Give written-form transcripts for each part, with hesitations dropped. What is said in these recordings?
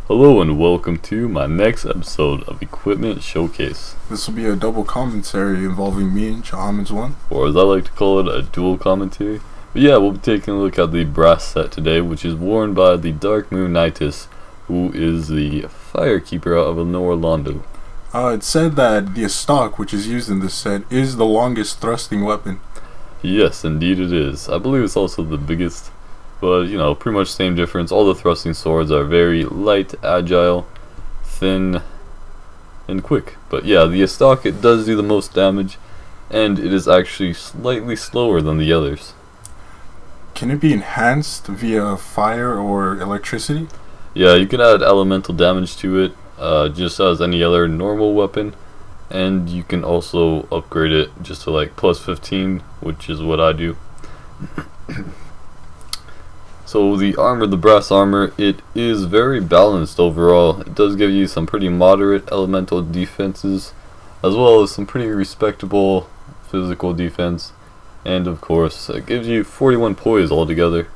Hello and welcome to my next episode of Equipment Showcase. This will be a double commentary involving me and Jahamid's one. Or as I like to call it, a dual commentary. But yeah, we'll be taking a look at the brass set today, which is worn by the Dark Moon Knightis, who is the firekeeper out of Orlando. It's said that the stock, which is used in this set, is the longest thrusting weapon. Yes, indeed it is. I believe it's also the biggest. But, you know, pretty much same difference. All the thrusting swords are very light, agile, thin, and quick. But yeah, the stock, it does do the most damage, and it is actually slightly slower than the others. Can it be enhanced via fire or electricity? Yeah, you can add elemental damage to it, just as any other normal weapon. And you can also upgrade it just to like plus 15, which is what I do. So the armor, the brass armor, it is very balanced overall. It does give you some pretty moderate elemental defenses, as well as some pretty respectable physical defense. And of course, it gives you 41 poise altogether.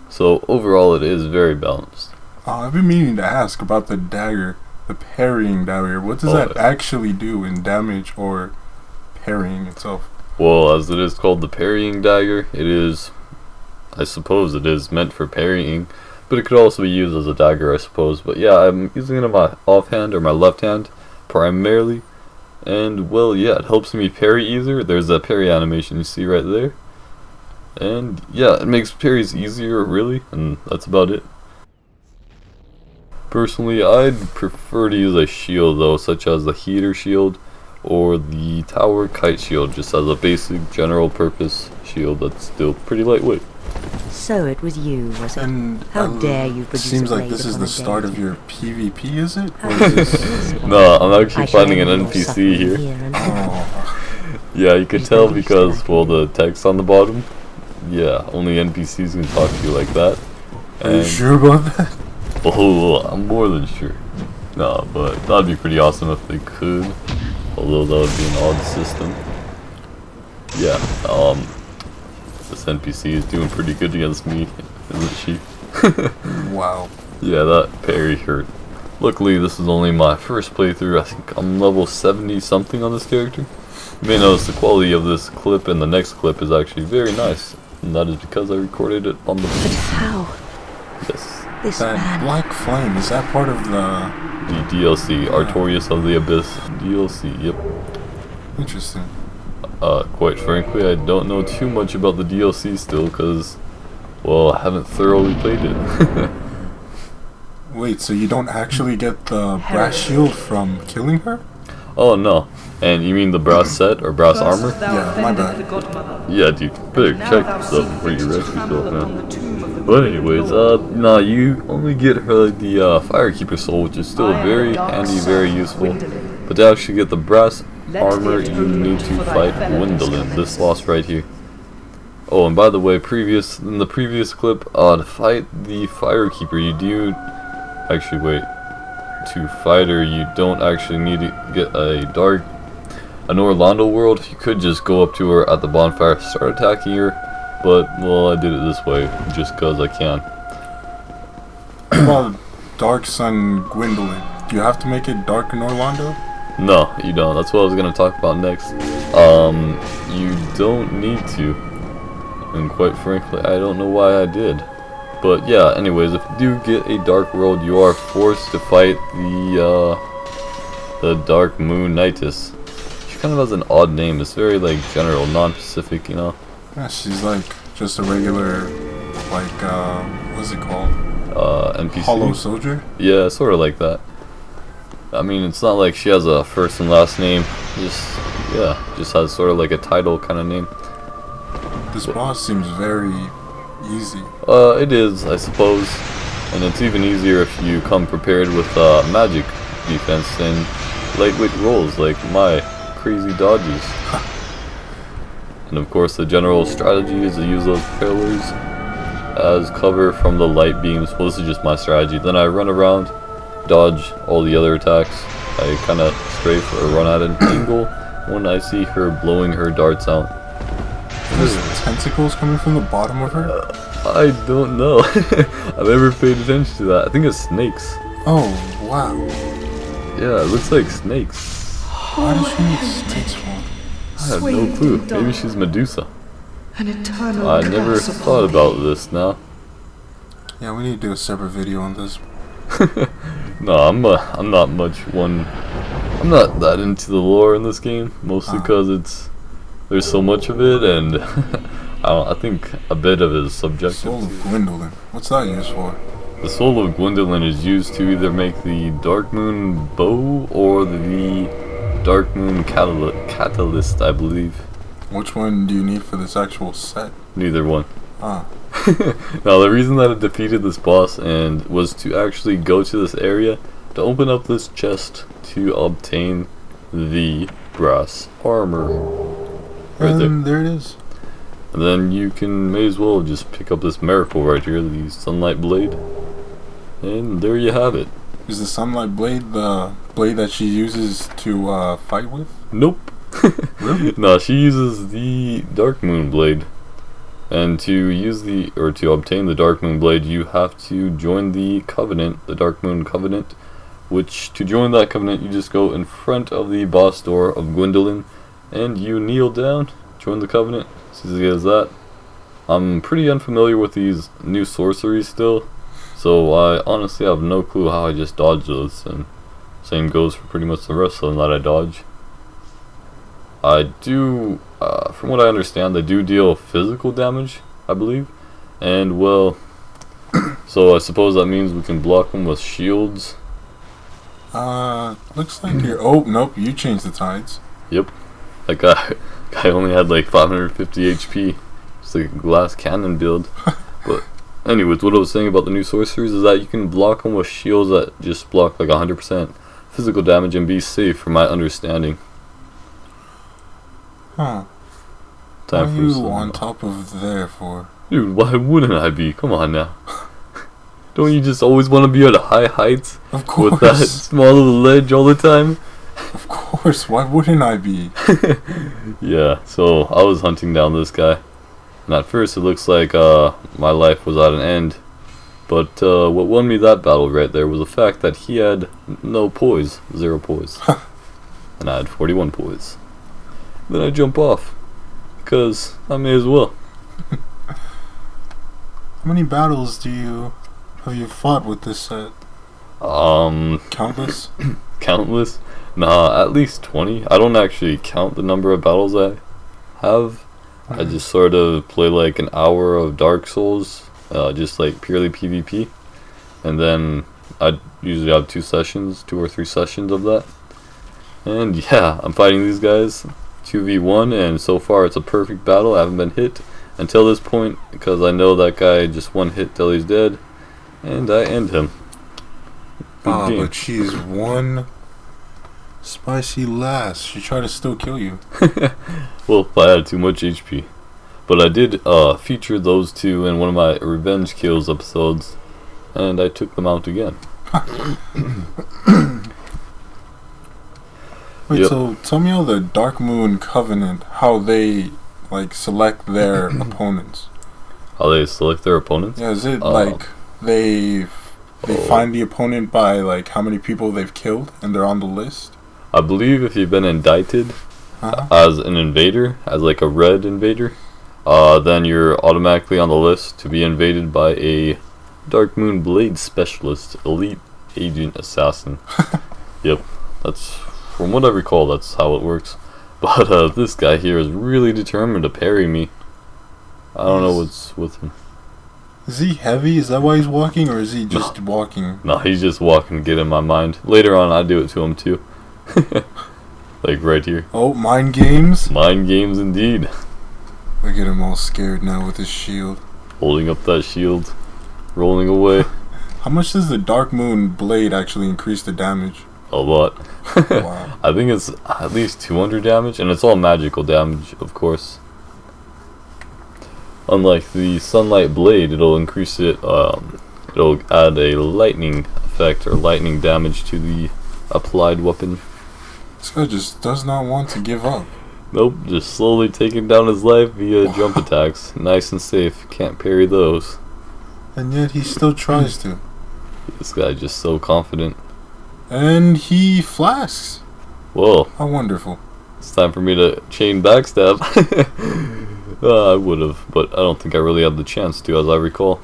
So overall, it is very balanced. I've been meaning to ask about the dagger, the parrying dagger. What does that actually do in damage or parrying itself? Well, as it is called the parrying dagger, it is, I suppose it is meant for parrying, but it could also be used as a dagger, I suppose. But yeah, I'm using it in my offhand or my left hand primarily, and well, yeah, it helps me parry easier. There's that parry animation you see right there, and yeah, it makes parries easier really, and that's about it. Personally, I'd prefer to use a shield though, such as the heater shield or the tower kite shield, just as a basic general purpose shield that's still pretty lightweight. So it was you, was it? And how dare you produce seems a like this is blade the upon a start day? of your PvP, is it? Or is this... No, I'm actually I shall finding an end your NPC suffering here. and Oh, Yeah, you could He's tell not used because, to that. well, the text on the bottom. Yeah, only NPCs can talk to you like that. are you sure about that? Oh, I'm more than sure. No, but that'd be pretty awesome if they could. Although that would be an odd system. Yeah, this NPC is doing pretty good against me, isn't she? Wow. Yeah, that parry hurt. Luckily, this is only my first playthrough. I think I'm level 70 something on this character. You may notice the quality of this clip and the next clip is actually very nice. And that is because I recorded it on the But beach. how? Yes. This That man. black flame, is that part of the... The DLC, Artorias of the Abyss DLC, yep. Interesting. Quite frankly, I don't know too much about the DLC still, because, well, I haven't thoroughly played it. Wait, so you don't actually get the brass shield from killing her? Oh, no. And you mean the brass set, or brass armor? Yeah, my bad. Yeah, dude, better check yourself before you wreck yourself, man. But anyways, nah, you only get her the Firekeeper soul, which is still very handy, very useful. But to actually get the brass armor, you need to fight Gwyndolin, this boss right here. Oh, and by the way, in the previous clip, to fight the Firekeeper, you do... Actually, wait. To fight her, you don't actually need to get an Orlando world. You could just go up to her at the bonfire, start attacking her, but, well, I did it this way, just cause I can. What about Dark Sun Gwyndolin? Do you have to make it dark in Orlando? No, you don't. That's what I was gonna talk about next. You don't need to. And quite frankly, I don't know why I did. But yeah, anyways, if you do get a dark world, you are forced to fight the Dark Moon Knightis. She kind of has an odd name. It's very like general, non-specific, you know. Yeah, she's like just a regular, like, what's it called? NPC. Hollow soldier? Yeah, sort of like that. I mean, it's not like she has a first and last name. Just has sort of like a title kind of name. This boss seems very easy. It is, I suppose. And it's even easier if you come prepared with magic defense and lightweight rolls like my crazy dodges. And of course the general strategy is to use those pillars as cover from the light beams. Well, this is just my strategy. Then I run around, dodge all the other attacks. I kind of strafe or run at an angle when I see her blowing her darts out. There's tentacles coming from the bottom of her? I don't know. I've never paid attention to that. I think it's snakes. Oh, wow. Yeah, it looks like snakes. Why does she need snakes for? I have no clue. Maybe she's Medusa. An eternal I never curse thought upon about me. this now. Yeah, we need to do a separate video on this. No, I'm not much one. I'm not that into the lore in this game, mostly because there's so much of it, and I think a bit of it is subjective. Soul of Gwyndolin. What's that used for? The soul of Gwyndolin is used to either make the Dark Moon bow or the Dark Moon catalyst, I believe. Which one do you need for this actual set? Neither one. Ah. Now, the reason that I defeated this boss and was to actually go to this area to open up this chest to obtain the brass armor. Right there. And there it is. And then you may as well just pick up this miracle right here, the Sunlight Blade. And there you have it. Is the Sunlight Blade the blade that she uses to fight with? Nope. Really? No, she uses the Dark Moon Blade. And to obtain the Dark Moon Blade, you have to join the Covenant, the Dark Moon Covenant. Which, to join that covenant, you just go in front of the boss door of Gwyndolin, and you kneel down, join the covenant. It's as easy as that. I'm pretty unfamiliar with these new sorceries still, so I honestly have no clue how I just dodged those, and same goes for pretty much the rest of them that I dodge. I do, from what I understand, they do deal physical damage, I believe, and well, so I suppose that means we can block them with shields. Looks like you're. Oh, nope, you changed the tides. Yep. That guy only had like 550 HP. It's like a glass cannon build. But anyways, what I was saying about the new sorceries is that you can block them with shields that just block like 100% physical damage and be safe, from my understanding. Huh. Time Why are for you some, on top of there for? Dude, why wouldn't I be? Come on now. Don't you just always want to be at high heights? Of course. With that small little ledge all the time? Of course, why wouldn't I be? Yeah, so I was hunting down this guy. And at first it looks like my life was at an end. But what won me that battle right there was the fact that he had no poise. 0 poise. And I had 41 poise. Then I jump off. Because I may as well. How many battles have you fought with this set? Countless? Countless? Nah, at least 20. I don't actually count the number of battles I have. I just sort of play like an hour of Dark Souls, just like purely PvP. And then I usually have 2 or 3 sessions of that. And yeah, I'm fighting these guys 2v1, and so far it's a perfect battle. I haven't been hit until this point, because I know that guy just 1 hit till he's dead, and I end him. Good game. But she's one spicy lass. She tried to still kill you. Well, if I had too much HP. But I did feature those 2 in one of my Revenge Kills episodes, and I took them out again. Wait, so tell me how the Dark Moon Covenant, how they like select their opponents. How they select their opponents? Yeah, is it like they find the opponent by like how many people they've killed and they're on the list? I believe if you've been indicted as an invader, as like a red invader, then you're automatically on the list to be invaded by a Dark Moon Blade Specialist, Elite Agent Assassin. Yep, that's, from what I recall, that's how it works. But this guy here is really determined to parry me. I don't know what's with him. Is he heavy? Is that why he's walking, or is he just walking? No, he's just walking to get in my mind. Later on, I do it to him too. Like right here. Oh, mind games? Mind games indeed. Look at him all scared now with his shield. Holding up that shield. Rolling away. How much does the Dark Moon Blade actually increase the damage? A lot. Wow. I think it's at least 200 damage, and it's all magical damage, of course. Unlike the Sunlight Blade, it'll increase it, it'll add a lightning effect or lightning damage to the applied weapon. This guy just does not want to give up. Nope, just slowly taking down his life via jump attacks. Nice and safe, can't parry those. And yet he still tries to. This guy just so confident. And he flasks. Whoa. How wonderful. It's time for me to chain backstab. I would have, but I don't think I really had the chance to, as I recall.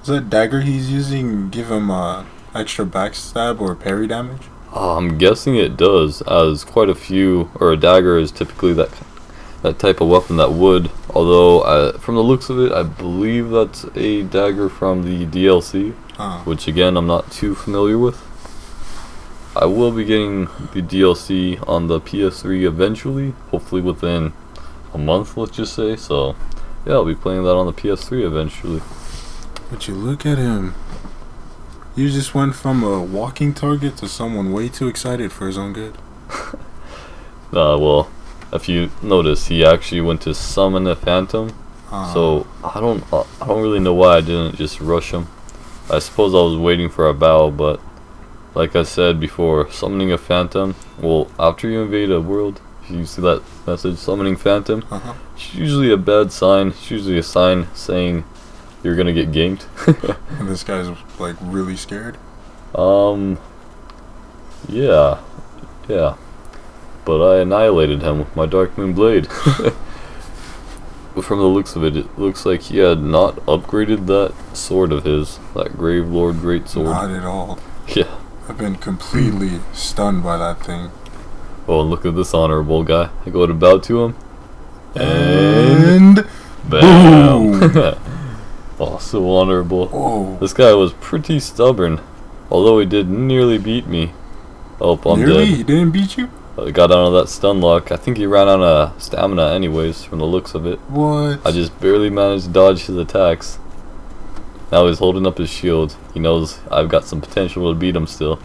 Does that dagger he's using give him extra backstab or parry damage? I'm guessing it does, as quite a few, or a dagger is typically that type of weapon that would. Although, from the looks of it, I believe that's a dagger from the DLC, which again, I'm not too familiar with. I will be getting the DLC on the PS3 eventually, hopefully within a month, let's just say. So, yeah, I'll be playing that on the PS3 eventually. But you look at him. You just went from a walking target to someone way too excited for his own good. Well, if you notice, he actually went to summon a phantom. So I don't really know why I didn't just rush him. I suppose I was waiting for a bow, but like I said before, summoning a phantom. Well, after you invade a world, if you see that message, summoning phantom, it's usually a bad sign. It's usually a sign saying you're gonna get ganked. And this guy's like really scared. Yeah. But I annihilated him with my Dark Moon Blade. From the looks of it, it looks like he had not upgraded that sword of his, that Grave Lord Great Sword. Not at all. Yeah. I've been completely stunned by that thing. Oh, and look at this honorable guy. I go to bow to him. And bam! boom! Oh, so honorable. Whoa. This guy was pretty stubborn, although he did nearly beat me. Oh, I'm Nearly? dead. He didn't beat you? I got out of that stun lock. I think he ran out of stamina anyways, from the looks of it. What? I just barely managed to dodge his attacks. Now he's holding up his shield. He knows I've got some potential to beat him still.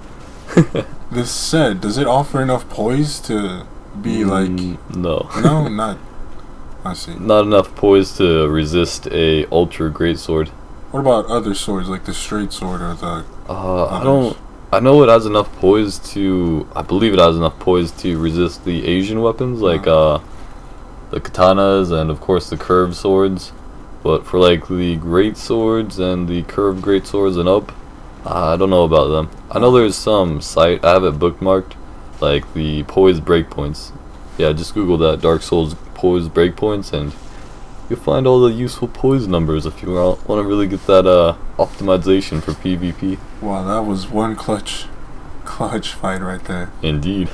This said, does it offer enough poise to be like... No. No, not... I see. Not enough poise to resist a ultra great sword. What about other swords, like the straight sword or the... I know it has enough poise to... I believe it has enough poise to resist the Asian weapons, like the katanas and of course the curved swords. But for like the great swords and the curved great swords and up, I don't know about them. I know there's some site, I have it bookmarked, like the poise breakpoints. Yeah, just Google that, Dark Souls poise breakpoints, and you'll find all the useful poise numbers if you want to really get that optimization for PvP. Wow, that was one clutch fight right there. Indeed.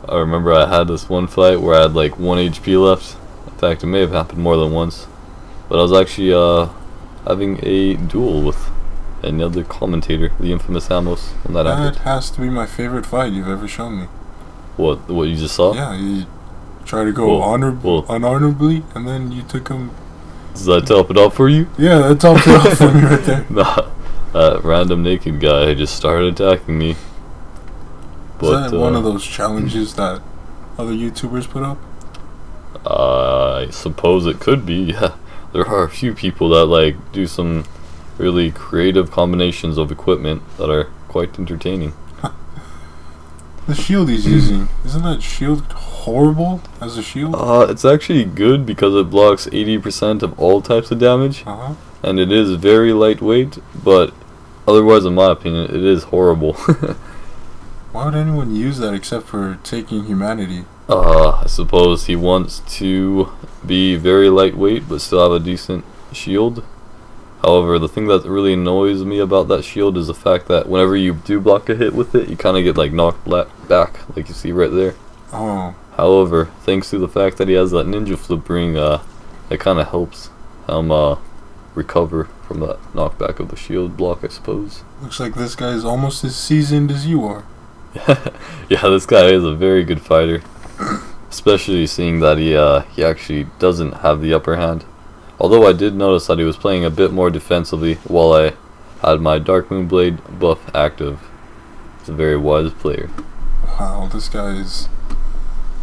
I remember I had this one fight where I had like 1 HP left. In fact, it may have happened more than once. But I was actually having a duel with another commentator, the infamous Amos, when that happened. That has to be my favorite fight you've ever shown me. What you just saw? Yeah, you tried to go unhonorably, and then you took him. Does that top it off for you? Yeah, that topped it off for me right there. Nah, that random naked guy just started attacking me. But, is that one of those challenges that other YouTubers put up? I suppose it could be, yeah. There are a few people that like do some really creative combinations of equipment that are quite entertaining. The shield he's using, isn't that shield horrible as a shield? It's actually good because it blocks 80% of all types of damage, and it is very lightweight, but otherwise, in my opinion, it is horrible. Why would anyone use that except for taking humanity? I suppose he wants to be very lightweight but still have a decent shield. However, the thing that really annoys me about that shield is the fact that whenever you do block a hit with it, you kind of get like knocked back, like you see right there. Oh. However, thanks to the fact that he has that ninja flip ring, it kind of helps him recover from that knockback of the shield block, I suppose. Looks like this guy is almost as seasoned as you are. Yeah, this guy is a very good fighter, especially seeing that he actually doesn't have the upper hand. Although I did notice that he was playing a bit more defensively while I had my Dark Moon Blade buff active. He's a very wise player. Wow, this guy is...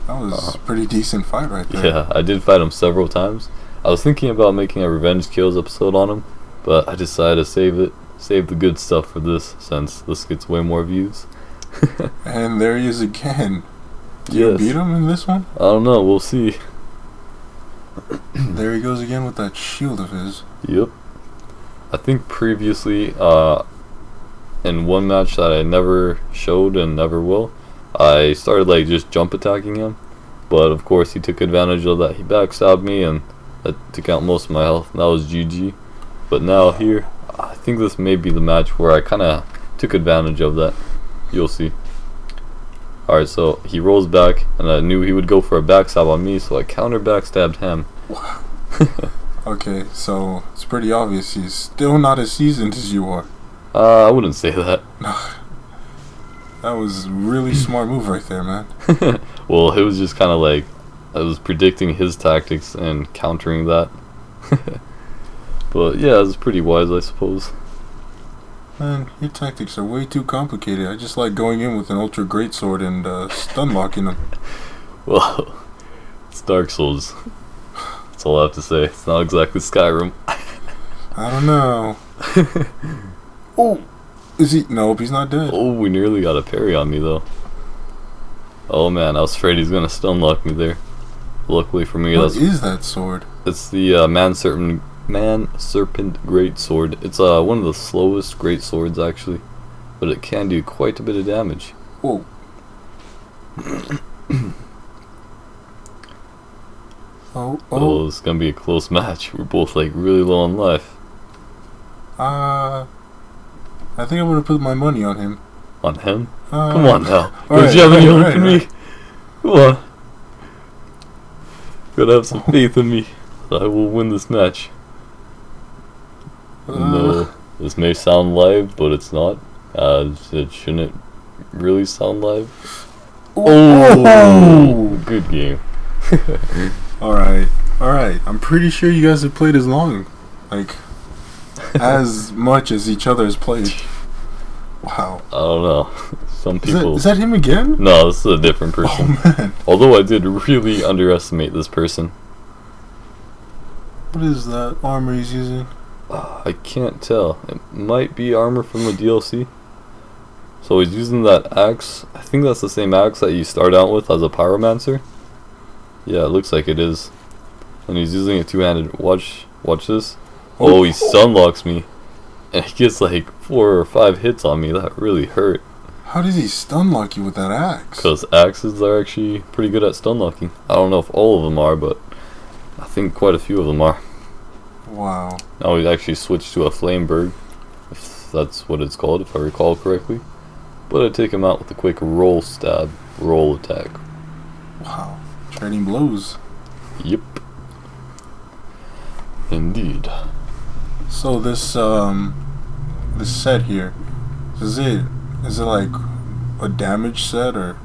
That was a pretty decent fight right there. Yeah, I did fight him several times. I was thinking about making a Revenge Kills episode on him, but I decided to save the good stuff for this, since this gets way more views. And there he is again. Did Yes. you beat him in this one? I don't know, we'll see. There he goes again with that shield of his. Yep. I think previously, in one match that I never showed and never will, I started like just jump attacking him, but of course he took advantage of that. He backstabbed me and that took out most of my health. And that was GG. But now here, I think this may be the match where I kind of took advantage of that. You'll see. Alright, so he rolls back, and I knew he would go for a backstab on me, so I counter backstabbed him. Wow. Okay, so it's pretty obvious he's still not as seasoned as you are. I wouldn't say that. That was a really smart move right there, man. Well, it was just kind of like I was predicting his tactics and countering that. But yeah, it was pretty wise, I suppose. Man, your tactics are way too complicated. I just like going in with an ultra greatsword and stun locking them. Well, it's Dark Souls. That's all I have to say. It's not exactly Skyrim. I don't know. Oh, is he? Nope, he's not dead. Oh, we nearly got a parry on me though. Oh man, I was afraid he's gonna stun lock me there. Luckily for me, what is that sword? It's the Man Serpent Great Sword. It's one of the slowest great swords actually, but it can do quite a bit of damage. Whoa. Oh, it's gonna be a close match. We're both like really low on life. I think I'm gonna put my money on him. On him? Come on now. Don't you have any hope in me? Come on. Gotta have some faith in me. I will win this match. No, this may sound live, but it's not. It shouldn't really sound live. Oh, good game. Alright. I'm pretty sure you guys have played as long. Like, as much as each other has played. Wow. I don't know. Some people... Is that him again? No, this is a different person. Oh, man. Although I did really underestimate this person. What is that armor he's using? I can't tell. It might be armor from the DLC. So he's using that axe. I think that's the same axe that you start out with as a pyromancer. Yeah, it looks like it is. And he's using it two-handed. Watch this. Oh, he stun locks me. And he gets like 4 or 5 hits on me. That really hurt. How does he stun lock you with that axe? Because axes are actually pretty good at stun locking. I don't know if all of them are, but I think quite a few of them are. Wow. Now we actually switched to a Flameberg, if that's what it's called, if I recall correctly. But I take him out with a quick roll attack. Wow. Trading blows. Yep. Indeed. So this set here, is it like a damage set or?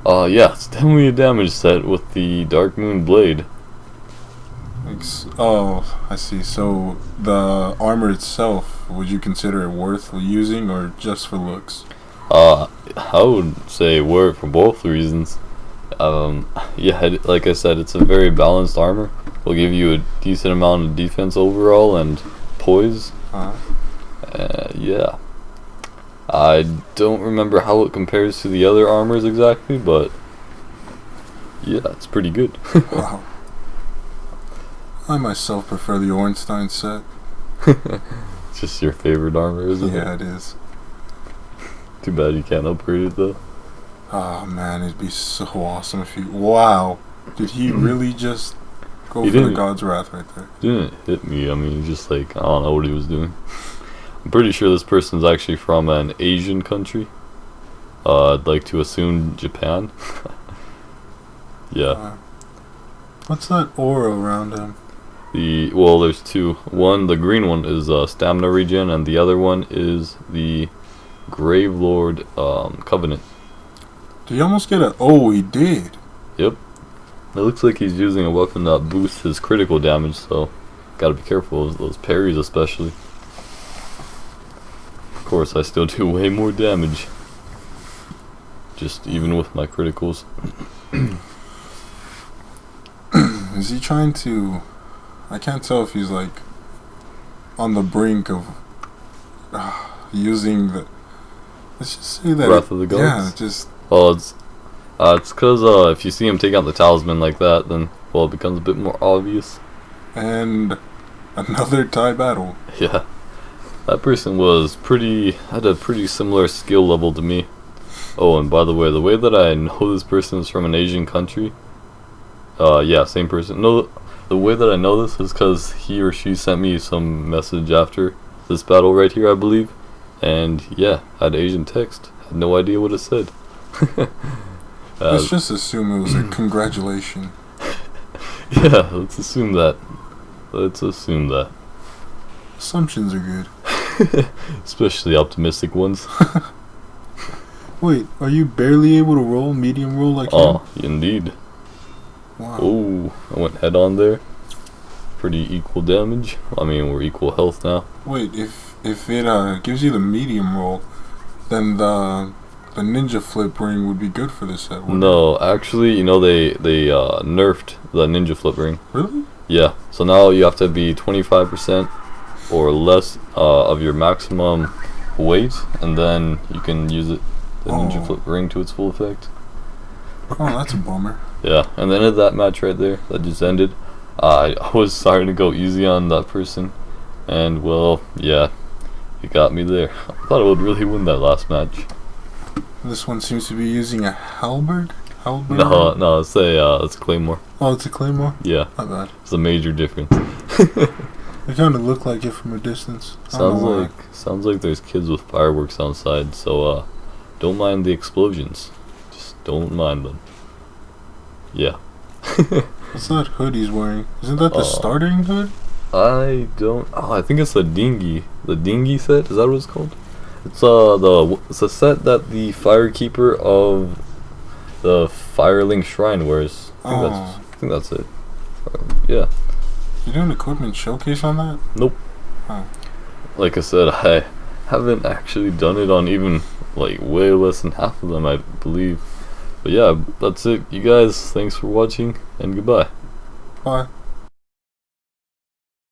Yeah, it's definitely a damage set with the Dark Moon Blade. Oh, I see. So the armor itself, would you consider it worth using or just for looks? I would say worth for both reasons. Yeah, like I said, it's a very balanced armor. It'll give you a decent amount of defense overall and poise. Yeah. I don't remember how it compares to the other armors exactly, but yeah, it's pretty good. Wow. I myself prefer the Ornstein set. It's just your favorite armor, isn't it? Yeah, it is. Too bad you can't upgrade it though. Oh man, it'd be so awesome if he... Wow. Did he really just go for the God's Wrath right there? He didn't hit me. I mean, he just like, I don't know what he was doing. I'm pretty sure this person's actually from an Asian country. I'd like to assume Japan. Yeah. What's that aura around him? Well, there's two. One, the green one is stamina regen, and the other one is the Gravelord Covenant. Did he almost get a... Oh, he did. Yep. It looks like he's using a weapon that boosts his critical damage, so gotta be careful of those parries especially. Of course, I still do way more damage. Just even with my criticals. Is he trying to... I can't tell if he's like on the brink of using the... Let's just say that... Wrath of the Gods? Yeah, just... Well, it's because if you see him take out the talisman like that, then, well, it becomes a bit more obvious. And another tie battle. Yeah. That person had a pretty similar skill level to me. Oh, and by the way that I know this person is from an Asian country. Yeah, same person. No, the way that I know this is because he or she sent me some message after this battle right here, I believe. And yeah, had Asian text. Had no idea what it said. Let's just assume it was a congratulation. Yeah, let's assume that. Assumptions are good. Especially optimistic ones. Wait, are you barely able to roll medium roll like him? Oh, indeed. Wow. Oh, I went head on there. Pretty equal damage. I mean, we're equal health now. Wait, if it gives you the medium roll, then the ninja flip ring would be good for this set. No, actually, you know they nerfed the ninja flip ring. Really? Yeah. So now you have to be 25% or less of your maximum weight, and then you can use the ninja flip ring to its full effect. Oh, that's a bummer. Yeah, and then at that match right there that just ended, I was starting to go easy on that person, and well, yeah, it got me there. I thought I would really win that last match. This one seems to be using a halberd. No, it's a claymore. Oh, it's a claymore. Yeah, Not bad. it's a major difference. They kind of look like it from a distance. Sounds like there's kids with fireworks outside, so don't mind the explosions. Just don't mind them. Yeah. What's that hood he's wearing? Isn't that the starting hood? I think it's the dinghy. The dinghy set, is that what it's called? It's a set that the firekeeper of the Fireling Shrine wears. I think that's it. Yeah. You doing an equipment showcase on that? Nope. Oh. Like I said, I haven't actually done it on even like way less than half of them, I believe. But yeah, that's it. You guys, thanks for watching, and goodbye. Bye.